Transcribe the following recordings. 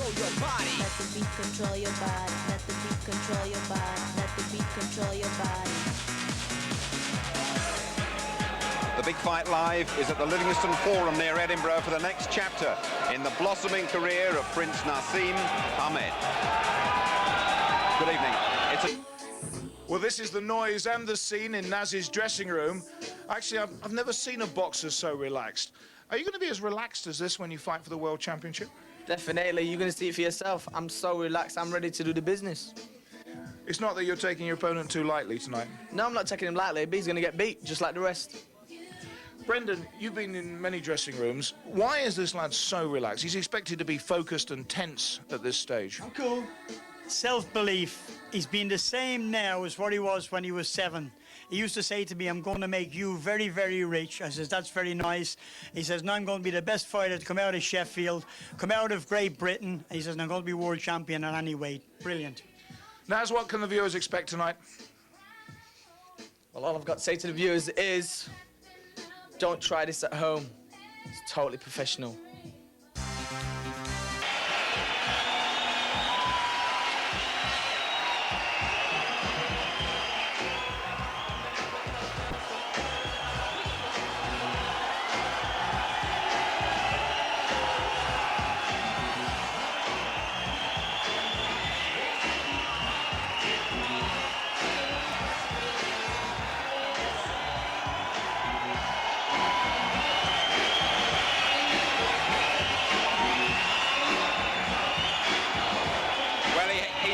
control your body. Let the beat control your body. Let the beat control your body. Let the beat control your body. The Big Fight Live is at the Livingston Forum near Edinburgh for the next chapter in the blossoming career of Prince Naseem Ahmed. Good evening. Well, this is the noise and the scene in Naz's dressing room. Actually, I've never seen a boxer so relaxed. Are you going to be as relaxed as this when you fight for the World Championship? Definitely. You're going to see it for yourself. I'm so relaxed. I'm ready to do the business. It's not that you're taking your opponent too lightly tonight. No, I'm not taking him lightly, but he's going to get beat, just like the rest. Brendan, you've been in many dressing rooms. Why is this lad so relaxed? He's expected to be focused and tense at this stage. I'm cool. Self-belief. He's been the same now as what he was when he was 7. He used to say to me, I'm going to make you very, very rich. I says, that's very nice. He says, now I'm going to be the best fighter to come out of Sheffield, come out of Great Britain. He says, I'm going to be world champion at any weight. Brilliant. Naz, what can the viewers expect tonight? Well, all I've got to say to the viewers is, don't try this at home. It's totally professional.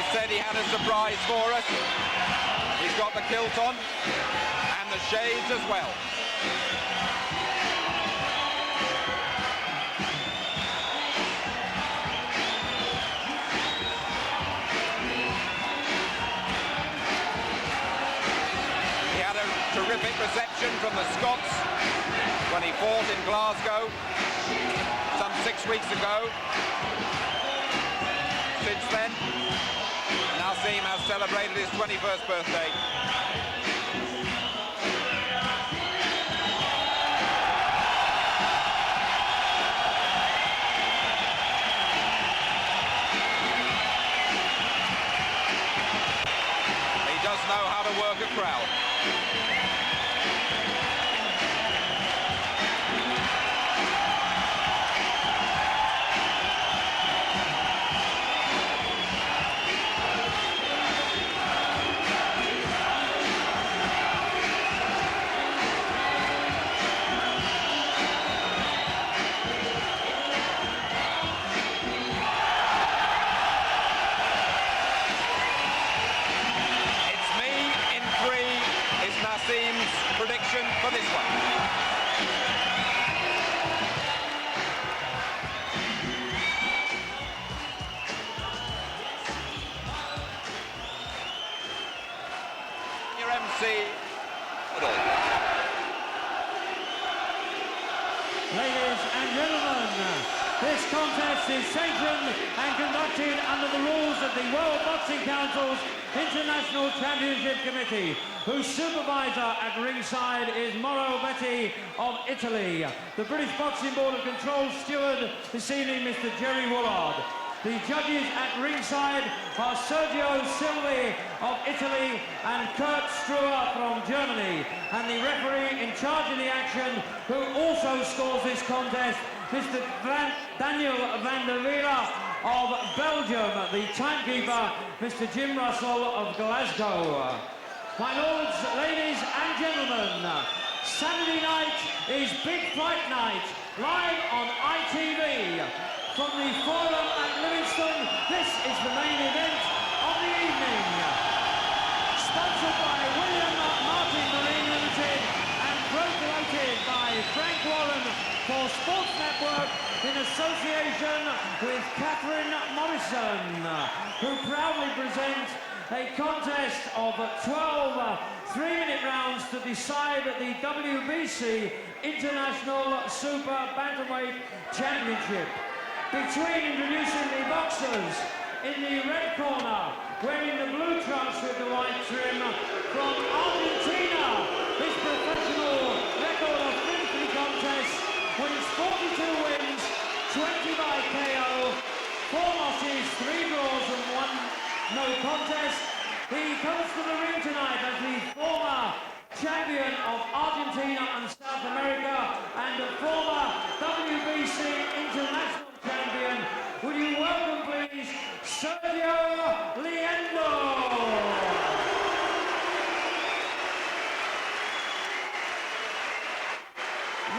Said he had a surprise for us. He's got the kilt on and the shades as well. He had a terrific reception from the Scots when he fought in Glasgow some 6 weeks ago. Since then, Naseem has celebrated his 21st birthday. He does know how to work a crowd. Naseem's prediction for this one. Your MC. Ladies and gentlemen, this contest is sanctioned and conducted under the rules of the World Boxing Council's International Championship Committee, whose supervisor at ringside is Mauro Betti of Italy. The British Boxing Board of Control steward this evening, Mr. Jerry Woolard. The judges at ringside are Sergio Liendo of Italy and Kurt Struer from Germany. And the referee in charge of the action, who also scores this contest, Mr. Daniel van der Wiele of Belgium. The timekeeper, Mr. Jim Russell of Glasgow. My lords, ladies and gentlemen, Saturday night is Big Fight Night, live on ITV. From the Forum at Livingston, this is the main event of the evening. Sponsored by William Martin Marine Limited and promoted by Frank Warren for Sports Network in association with Catherine Morrison, who proudly present a contest of 12 3-minute rounds to decide the WBC International Super Bantamweight Championship. Between introducing the boxers, in the red corner, wearing the blue trunks with the white trim, from Argentina, his professional record of 53 contests, with his 42 wins, 20 by KO, 4 losses. first to the ring tonight as the former champion of Argentina and South America and the former WBC international champion. Would you welcome, please, Sergio Liendo?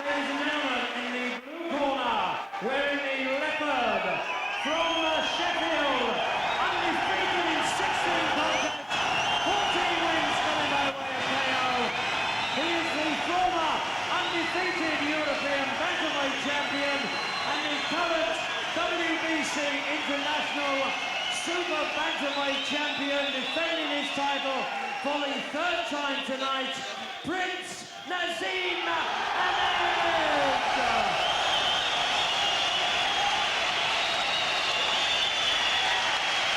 Ladies and gentlemen, in the blue corner, wearing the leopard from Sheffield, undefeated in 16 contests, 14 wins coming by way of KO. He is the former undefeated European bantamweight champion and the current WBC international super bantamweight champion, defending his title for the third time tonight, Prince Naseem.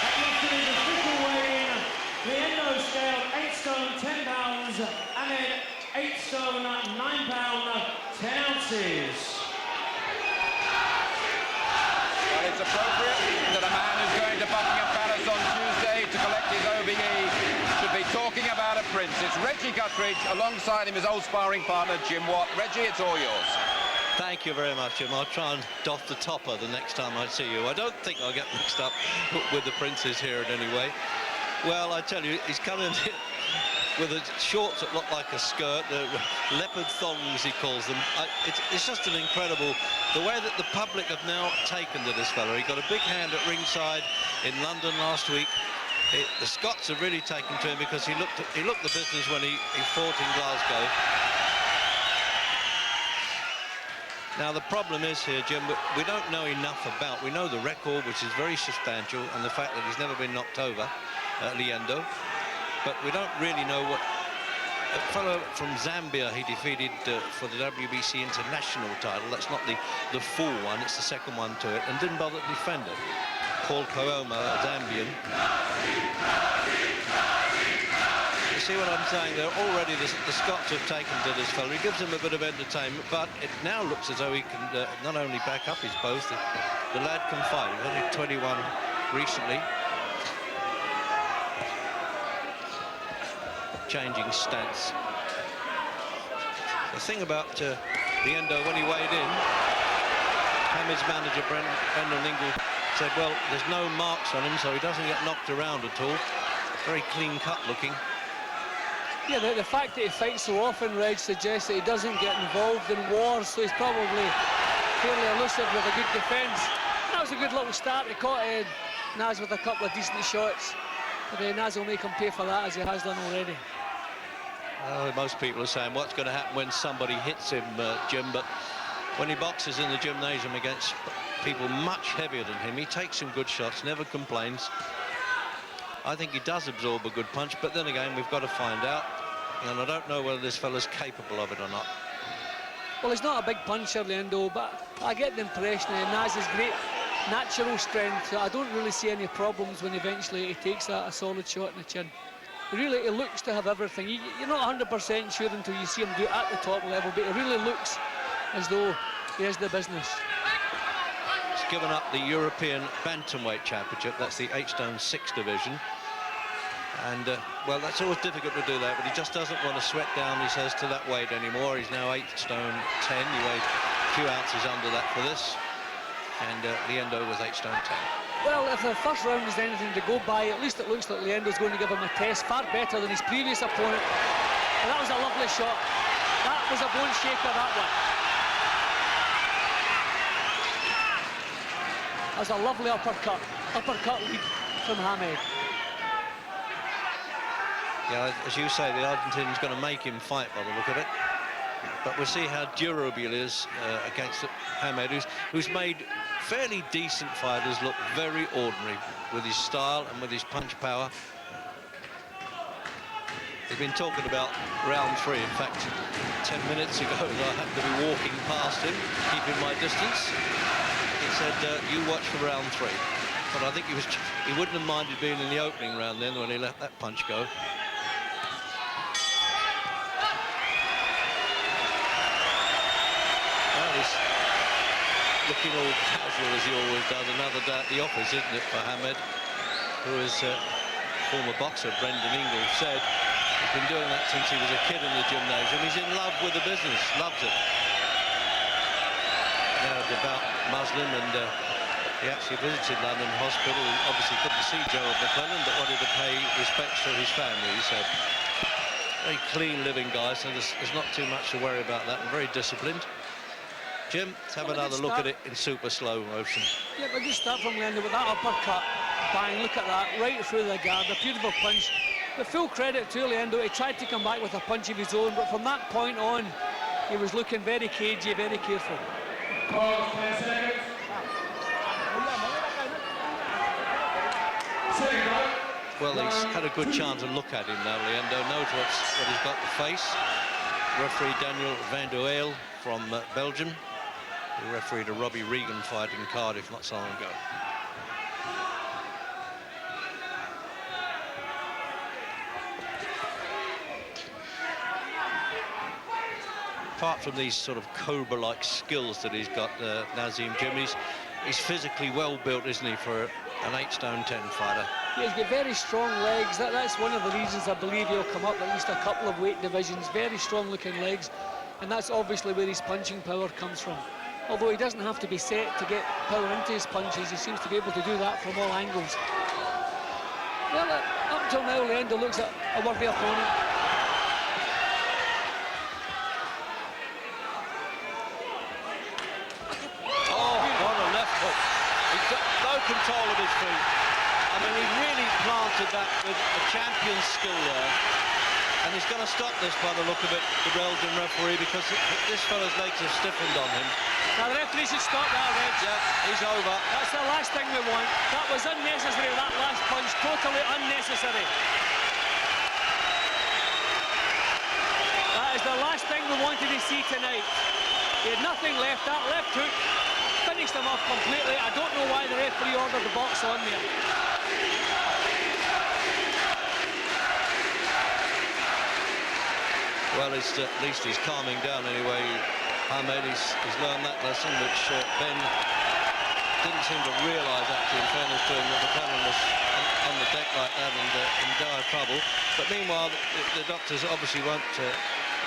At yesterday's official weigh-in, Liendo scaled 8 stone 10 pounds, Ahmed 8 stone 9 pound 10 ounces. Well, it's appropriate that a man who's going to Buckingham Palace on Tuesday to collect his OBE should be talking about a prince. It's Reggie Guthridge, alongside him his old sparring partner Jim Watt. Reggie, it's all yours. Thank you very much, Jim. I'll try and doff the topper the next time I see you. I don't think I'll get mixed up with the princes here in any way. Well, I tell you, he's come in with the shorts that look like a skirt, the leopard thongs he calls them. It's just an incredible, the way that the public have now taken to this fella. He got a big hand at ringside in London last week. The Scots have really taken to him because he looked the business when he fought in Glasgow. Now, the problem is here, Jim, we don't know enough about. We know the record, which is very substantial, and the fact that he's never been knocked over, Liendo. But we don't really know what... A fellow from Zambia he defeated for the WBC international title. That's not the full one, it's the second one to it, and didn't bother to defend it. Paul Kooma, a Zambian. You see what I'm saying? They're already, the Scots have taken to this fellow. He gives him a bit of entertainment, but it now looks as though he can not only back up his boast, the lad can fight. He's only 21 recently. Changing stance. The thing about Liendo, when he weighed in, Hamid's manager, Brendan Ingle, said, well, there's no marks on him, so he doesn't get knocked around at all. Very clean-cut looking. Yeah, the fact that he fights so often, Reg, suggests that he doesn't get involved in wars, so he's probably fairly elusive with a good defence. That was a good little start. He caught Naz with a couple of decent shots. But Naz will make him pay for that, as he has done already. Most people are saying what's going to happen when somebody hits him, Jim, but when he boxes in the gymnasium against people much heavier than him, he takes some good shots, never complains. I think he does absorb a good punch, but then again, we've got to find out, and I don't know whether this fella's capable of it or not. Well, he's not a big puncher, Liendo, but I get the impression that Naz's great natural strength. I don't really see any problems when eventually he takes a solid shot in the chin. He looks to have everything. You're not 100% sure until you see him do it at the top level, but he really looks as though he has the business. He's given up the European Bantamweight Championship. That's the 8 stone 6 division. And, well, that's always difficult to do that, but he just doesn't want to sweat down, he says, to that weight anymore. He's now 8 stone 10. He weighed a few ounces under that for this. And Liendo was 8 stone 10. Well, if the first round is anything to go by, at least it looks like Liendo's going to give him a test far better than his previous opponent. And that was a lovely shot. That was a bone shaker, that one. That was a lovely uppercut lead from Hamed. Yeah, as you say, the Argentinian's going to make him fight by the look of it. But we'll see how durable he is against Hamed, who's made fairly decent fighters look very ordinary with his style and with his punch power. They've been talking about round 3. In fact, 10 minutes ago, as I happened to be walking past him, keeping my distance, he said, you watch for round 3. But I think he wouldn't have minded being in the opening round then when he let that punch go. Looking all casual as he always does. Another day at the office, isn't it, for Hamed, who has former boxer, Brendan Ingle, said he's been doing that since he was a kid in the gymnasium. He's in love with the business, loves it. Now, devout Muslim, and he actually visited London Hospital. He obviously couldn't see Gerald McClellan, but wanted to pay respects to his family, he said. Very clean living guy, so there's not too much to worry about that, and very disciplined. Jim, let's have another look at it in super slow motion. Yeah, but just start from Liendo with that uppercut. Bang, look at that, right through the guard, a beautiful punch. With full credit to Liendo, he tried to come back with a punch of his own, but from that point on, he was looking very cagey, very careful. Well, he's had a good chance to look at him now. Liendo knows what he's got to face. Referee Daniel Van der Eyl from Belgium, who refereed a Robbie Regan fight in Cardiff not so long ago. Apart from these sort of cobra-like skills that he's got, Naseem, Jim, he's physically well built, isn't he, for an 8 stone 10 fighter? Yeah, he's got very strong legs. That's one of the reasons I believe he'll come up at least a couple of weight divisions. Very strong looking legs, and that's obviously where his punching power comes from. Although he doesn't have to be set to get power into his punches, he seems to be able to do that from all angles. Well, up until now, Liendo looks at a worthy opponent. Control of his feet. I mean, he really planted that with a champion's skill there, and he's going to stop this by the look of it, the Belgian referee, because this fellow's legs have stiffened on him. Now the referee should stop that, Reg. Yeah, he's over. That's the last thing we want. That was unnecessary, that last punch, totally unnecessary. That is the last thing we wanted to see tonight. He had nothing left. That left hook finished him off completely. I don't know why the referee ordered the box on there. Well, at least he's calming down anyway. Ahmed, he's learned that lesson, which Ben didn't seem to realise, actually, in fairness to him, that McClellan was on the deck like that and in dire trouble. But meanwhile, the doctors obviously won't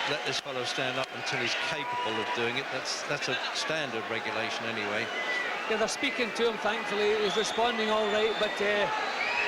let this fellow stand up until he's capable of doing it. That's a standard regulation anyway. Yeah, they're speaking to him, thankfully. He's responding all right, but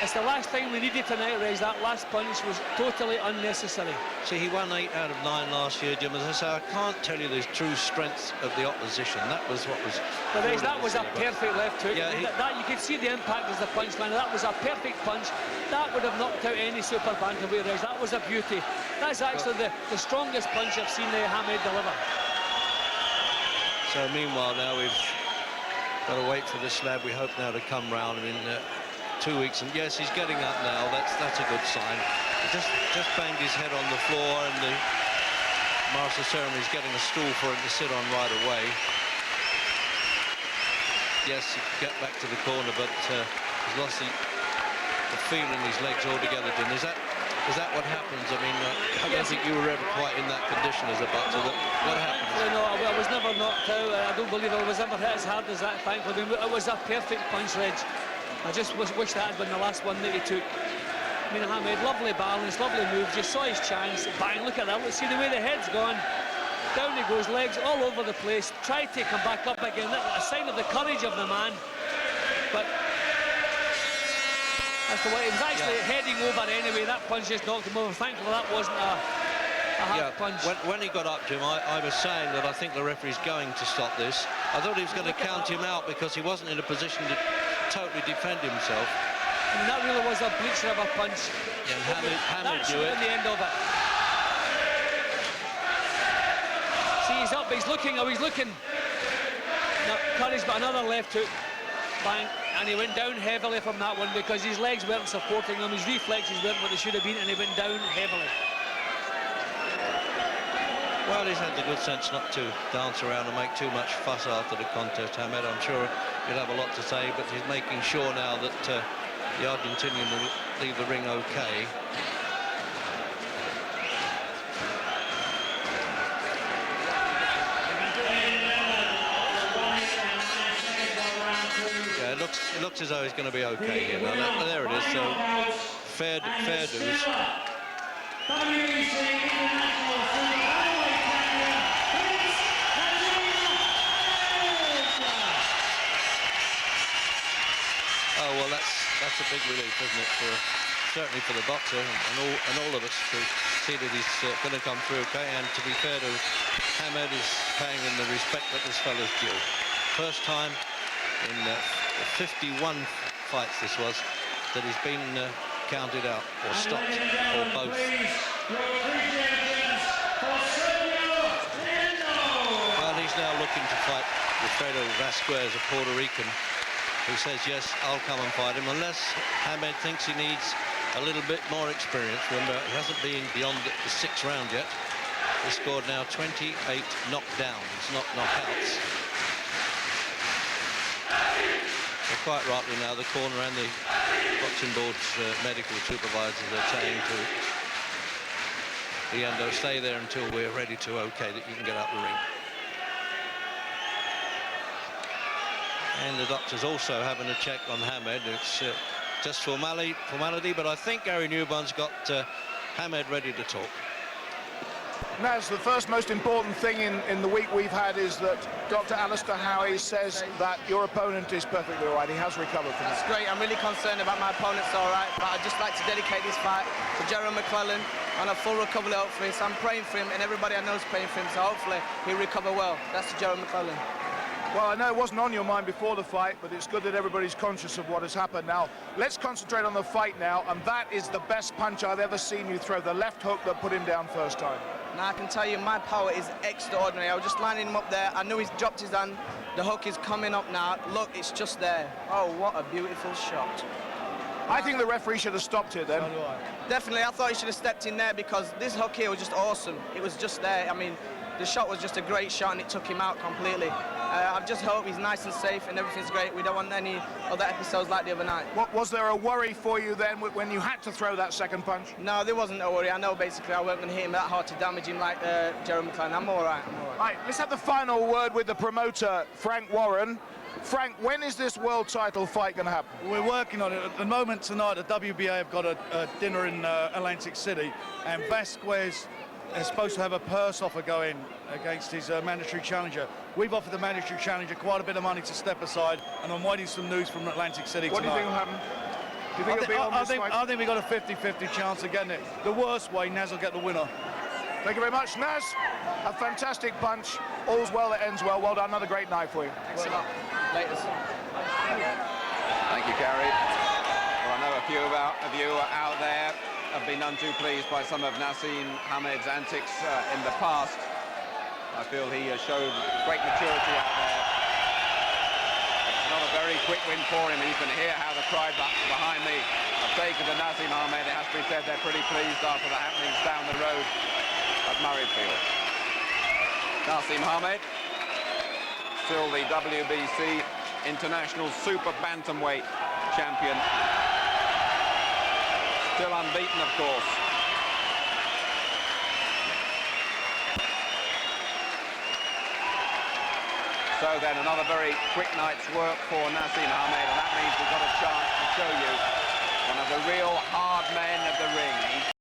it's the last thing we needed tonight, Reg. That last punch was totally unnecessary. See, he won 8 out of 9 last year, Jim. As I say, I can't tell you the true strength of the opposition. That was what was... But Reg, that was a perfect left hook. Yeah, that you could see the impact as the punch landed. That was a perfect punch. That would have knocked out any super bantamweight, Reg. That was a beauty. That's actually the strongest punch I've seen Hamed deliver. So meanwhile now we've got to wait for this slab, we hope now, to come round in 2 weeks. And yes, he's getting up now. That's a good sign. He just banged his head on the floor, and the master of ceremony is getting a stool for him to sit on right away. Yes, he can get back to the corner, but he's lost the feel in his legs altogether, Jim. Is that what happens? I mean, I don't think you were ever quite in that condition as a boxer. What happened? No, I was never knocked out. I don't believe I was ever hit as hard as that, thankfully. It was a perfect punch, Reg. I just wish that had been the last one that he took. I mean, Hamed, lovely balance, lovely moves. You saw his chance. Bang, look at that. Let's see the way the head's gone. Down he goes, legs all over the place. Tried to come back up again. That's a sign of the courage of the man. But that's the way. He was actually heading over anyway. That punch just knocked him over. Thankfully, that wasn't a hard punch. When he got up, Jim, I was saying that I think the referee's going to stop this. I thought he was going to count him out because he wasn't in a position to totally defend himself. I mean, that really was a bleacher of a punch. Yeah, Hamed knew it. That's the end of it. See, he's up, he's looking. No, Curry's got another left hook. Bang, and he went down heavily from that one because his legs weren't supporting him, his reflexes weren't what they should have been, and he went down heavily. Well, he's had the good sense not to dance around and make too much fuss after the contest, Hamed. I'm sure he'll have a lot to say, but he's making sure now that the Argentinian will leave the ring okay. Yeah, it looks as though he's going to be okay here. Now, there it is. So fair dues. WBC International Super Bantamweight Champion, Prince Naseem. Oh well, that's a big relief, isn't it? Certainly for the boxer and all of us to see that he's going to come through okay. And to be fair to Hamed, is paying him the respect that this fellow's due. First time in 51 fights this was that he's been counted out or stopped or both. Well, he's now looking to fight Wilfredo Vasquez, a Puerto Rican, who says, yes, I'll come and fight him, unless Hamed thinks he needs a little bit more experience. Remember, he hasn't been beyond the 6th round yet. He scored now 28 knockdowns, not knockouts. So quite rightly now, the corner and the boxing board's medical supervisors are saying to Liendo, stay there until we're ready to okay that you can get out the ring. And the doctor's also having a check on Hamed. It's just formality, but I think Gary Newburn's got Hamed ready to talk. Naz, the first most important thing in the week we've had is that Dr. Alistair Howie says that your opponent is perfectly all right. He has recovered from That's that. great. I'm really concerned about my opponent's all right, but I'd just like to dedicate this fight to Jerome McClellan on a full recovery, hopefully. So I'm praying for him, and everybody I know is praying for him, so hopefully he'll recover well. That's to Jerome McClellan. Well, I know it wasn't on your mind before the fight, but it's good that everybody's conscious of what has happened. Now, let's concentrate on the fight now, and that is the best punch I've ever seen you throw, the left hook that put him down first time. Now, I can tell you, my power is extraordinary. I was just lining him up there. I knew he's dropped his hand. The hook is coming up now. Look, it's just there. Oh, what a beautiful shot. I think the referee should have stopped it then. Definitely, I thought he should have stepped in there because this hook here was just awesome. It was just there. I mean, the shot was just a great shot and it took him out completely. I just hope he's nice and safe and everything's great. We don't want any other episodes like the other night. What, was there a worry for you then when you had to throw that second punch? No, there wasn't a worry. I know basically I wasn't going to hit him that hard to damage him like Jerome McClellan. I'm all right, Right, let's have the final word with the promoter, Frank Warren. Frank, when is this world title fight going to happen? We're working on it. At the moment tonight, the WBA have got a dinner in Atlantic City, and Vasquez is supposed to have a purse offer going against his mandatory challenger. We've offered the mandatory challenger quite a bit of money to step aside, and I'm waiting some news from Atlantic City What tonight. do you think will happen? Do you think it'll be on this fight? I think we've got a 50-50 chance of getting it. The worst way, Naz will get the winner. Thank you very much, Naz. A fantastic punch. All's well that ends well. Well done. Another great night for you. Thanks a lot. Later. Thank you, Gary. Well, I know a few of you out there have been none too pleased by some of Naseem Hamed's antics in the past. I feel he has showed great maturity out there. It's not a very quick win for him. You can hear how the crowd behind me have taken to Naseem Hamed. It has to be said they're pretty pleased after the happenings down the road at Murrayfield. Naseem Hamed, still the WBC International Super Bantamweight champion. Still unbeaten, of course. So then, another very quick night's work for Naseem Hamed, and that means we've got a chance to show you one of the real hard men of the ring.